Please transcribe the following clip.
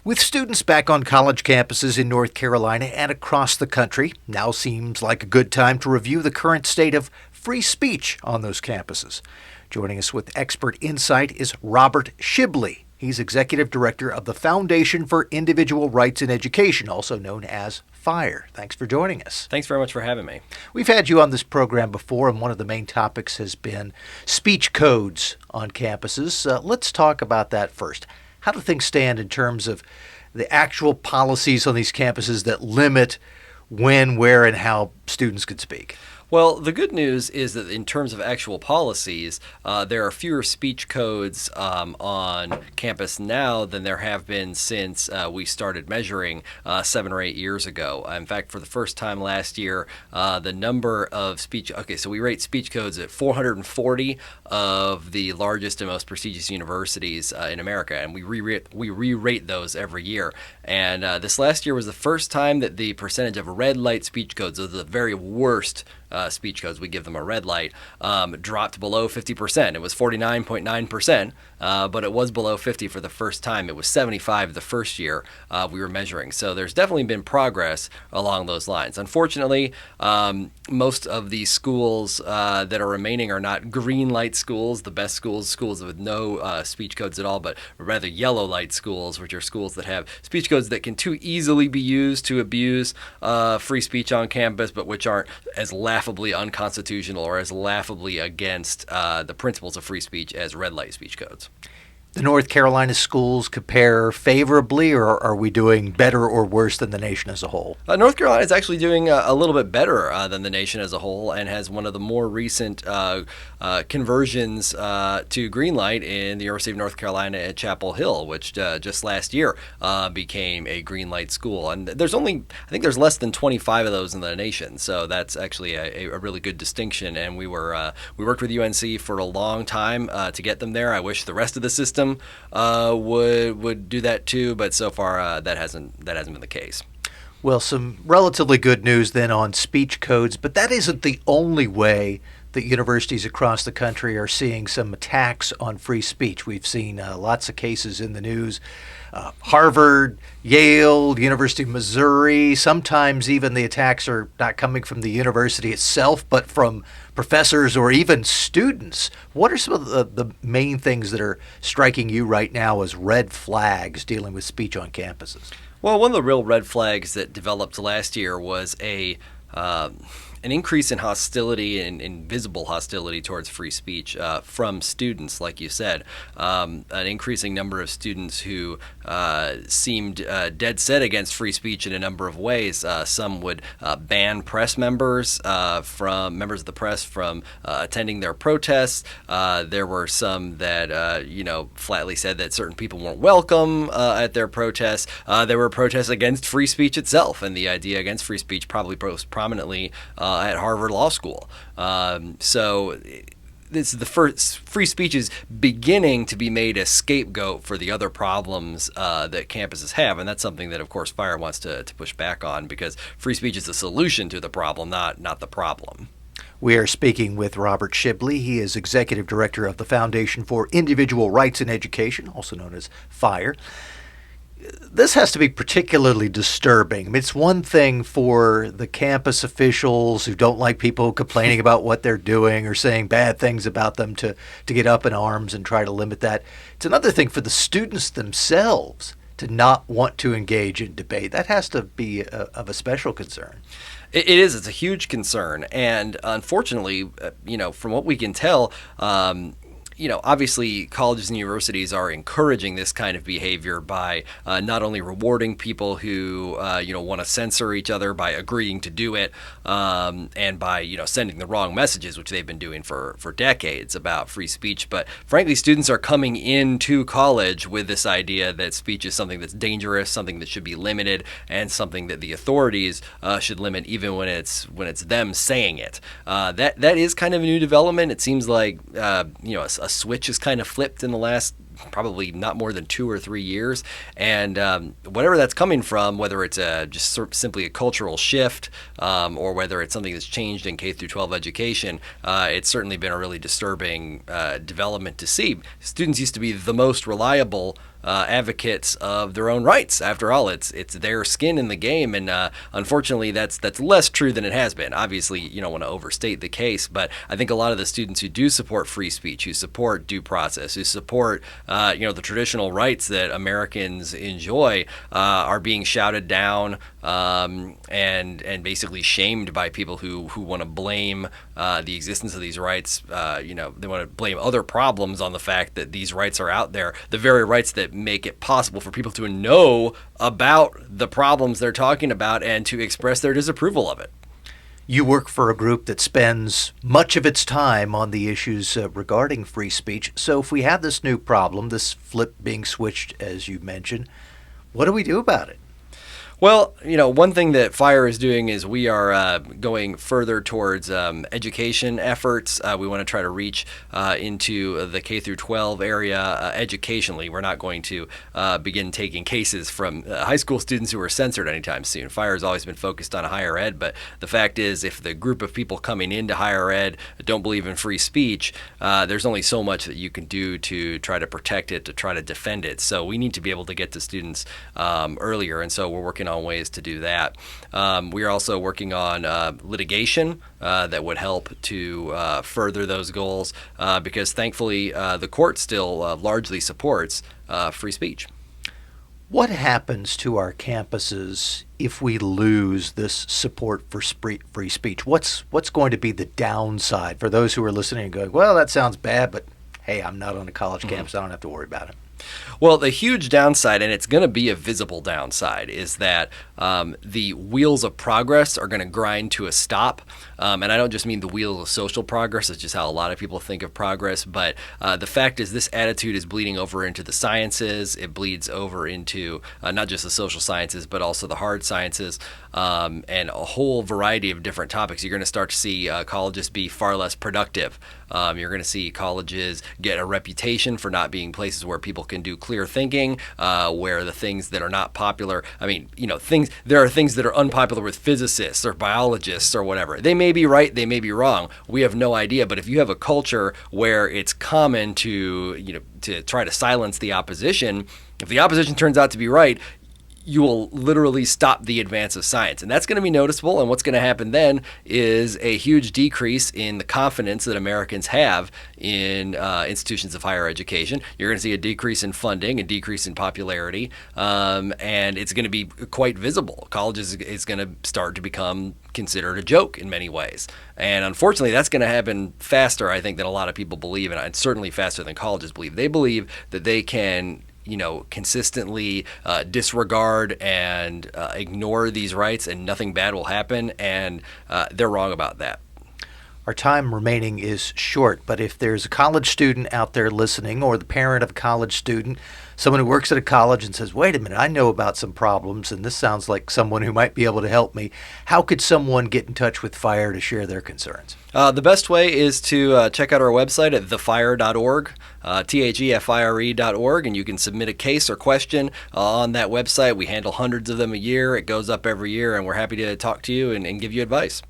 With students back on college campuses in North Carolina and across the country, now seems like a good time to review the current state of free speech on those campuses. Joining us with expert insight is Robert Shibley. He's executive director of the Foundation for Individual Rights in Education, also known as FIRE. Thanks for joining us. Thanks very much for having me. We've had you on this program before, and one of the main topics has been speech codes on campuses. Let's talk about that first. How do things stand in terms of the actual policies on these campuses that limit when, where, and how students could speak? Well, the good news is that in terms of actual policies, there are fewer speech codes on campus now than there have been since we started measuring 7 or 8 years ago. In fact, for the first time last year, the number of so we rate speech codes at 440 of the largest and most prestigious universities in America, and we re-rate those every year. And this last year was the first time that the percentage of red light speech codes, those are the very worst speech codes, we give them a red light, dropped below 50%. It was 49.9%, but it was below 50 for the first time. It was 75 the first year we were measuring. So there's definitely been progress along those lines. Unfortunately, most of the schools that are remaining are not green light schools, the best schools with no speech codes at all, but rather yellow light schools, which are schools that have speech codes that can too easily be used to abuse free speech on campus, but which aren't as laughably unconstitutional or as laughably against the principles of free speech as red light speech codes. The North Carolina schools compare favorably, or are we doing better or worse than the nation as a whole? North Carolina is actually doing a little bit better than the nation as a whole, and has one of the more recent conversions to green light in the University of North Carolina at Chapel Hill, which just last year became a green light school. And I think there's less than 25 of those in the nation, so that's actually a really good distinction. And we worked with UNC for a long time to get them there. I wish the rest of the system would do that too, but so far that hasn't been the case. Well, some relatively good news then on speech codes, but that isn't the only way that universities across the country are seeing some attacks on free speech. We've seen lots of cases in the news. Harvard, Yale, the University of Missouri. Sometimes even the attacks are not coming from the university itself, but from professors or even students. What are some of the main things that are striking you right now as red flags dealing with speech on campuses? Well, one of the real red flags that developed last year was an increase in hostility and visible hostility towards free speech from students, like you said. An increasing number of students who seemed dead set against free speech in a number of ways. Some would ban press members from members of the press from attending their protests. There were some that flatly said that certain people weren't welcome at their protests. There were protests against free speech itself, and the idea against free speech probably most prominently at Harvard Law School. So this is the first. Free speech is beginning to be made a scapegoat for the other problems that campuses have, and that's something that, of course, FIRE wants to push back on, because free speech is the solution to the problem, not the problem. We are speaking with Robert Shibley. He is executive director of the Foundation for Individual Rights in Education, also known as FIRE. This has to be particularly disturbing. I mean, it's one thing for the campus officials who don't like people complaining about what they're doing or saying bad things about them to get up in arms and try to limit that. It's another thing for the students themselves to not want to engage in debate. That has to be of a special concern. It is. It's a huge concern. And unfortunately, from what we can tell, obviously colleges and universities are encouraging this kind of behavior by not only rewarding people who, want to censor each other by agreeing to do it, and by, sending the wrong messages, which they've been doing for decades about free speech. But frankly, students are coming into college with this idea that speech is something that's dangerous, something that should be limited, and something that the authorities should limit, even when it's them saying it. That is kind of a new development. It seems like, a switch has kind of flipped in the last probably not more than 2 or 3 years. And whatever that's coming from, whether it's just simply a cultural shift or whether it's something that's changed in K through 12 education, it's certainly been a really disturbing development to see. Students used to be the most reliable advocates of their own rights. After all, it's their skin in the game, and unfortunately, that's less true than it has been. Obviously, you don't want to overstate the case, but I think a lot of the students who do support free speech, who support due process, who support the traditional rights that Americans enjoy, are being shouted down and basically shamed by people who want to blame the existence of these rights. They want to blame other problems on the fact that these rights are out there, the very rights that make it possible for people to know about the problems they're talking about and to express their disapproval of it. You work for a group that spends much of its time on the issues regarding free speech. So if we have this new problem, this flip being switched, as you mentioned, what do we do about it? Well, one thing that FIRE is doing is we are going further towards education efforts. We want to try to reach into the K through 12 area educationally. We're not going to begin taking cases from high school students who are censored anytime soon. FIRE has always been focused on higher ed, but the fact is, if the group of people coming into higher ed don't believe in free speech, there's only so much that you can do to try to protect it, to try to defend it. So we need to be able to get to students earlier, and so we're working on ways to do that. We are also working on litigation that would help to further those goals because thankfully the court still largely supports free speech. What happens to our campuses if we lose this support for free speech? What's going to be the downside for those who are listening and going, well, that sounds bad, but hey, I'm not on a college campus. I don't have to worry about it. Well, the huge downside, and it's going to be a visible downside, is that the wheels of progress are going to grind to a stop. And I don't just mean the wheels of social progress. It's just how a lot of people think of progress. But the fact is this attitude is bleeding over into the sciences. It bleeds over into not just the social sciences, but also the hard sciences and a whole variety of different topics. You're going to start to see colleges be far less productive. You're going to see colleges get a reputation for not being places where people can do clear thinking, where the things that are not popular, there are things that are unpopular with physicists or biologists or whatever. They may be right, they may be wrong. We have no idea. But if you have a culture where it's common to try to silence the opposition, if the opposition turns out to be right, you will literally stop the advance of science. And that's going to be noticeable. And what's going to happen then is a huge decrease in the confidence that Americans have in institutions of higher education. You're going to see a decrease in funding, a decrease in popularity, and it's going to be quite visible. College is going to start to become considered a joke in many ways. And unfortunately, that's going to happen faster, I think, than a lot of people believe, and certainly faster than colleges believe. They believe that they can consistently disregard and ignore these rights and nothing bad will happen, and they're wrong about that. Our time remaining is short, but if there's a college student out there listening or the parent of a college student, someone who works at a college and says, wait a minute, I know about some problems and this sounds like someone who might be able to help me, how could someone get in touch with FIRE to share their concerns? The best way is to check out our website at thefire.org, thefire.org, and you can submit a case or question on that website. We handle hundreds of them a year. It goes up every year, and we're happy to talk to you and give you advice.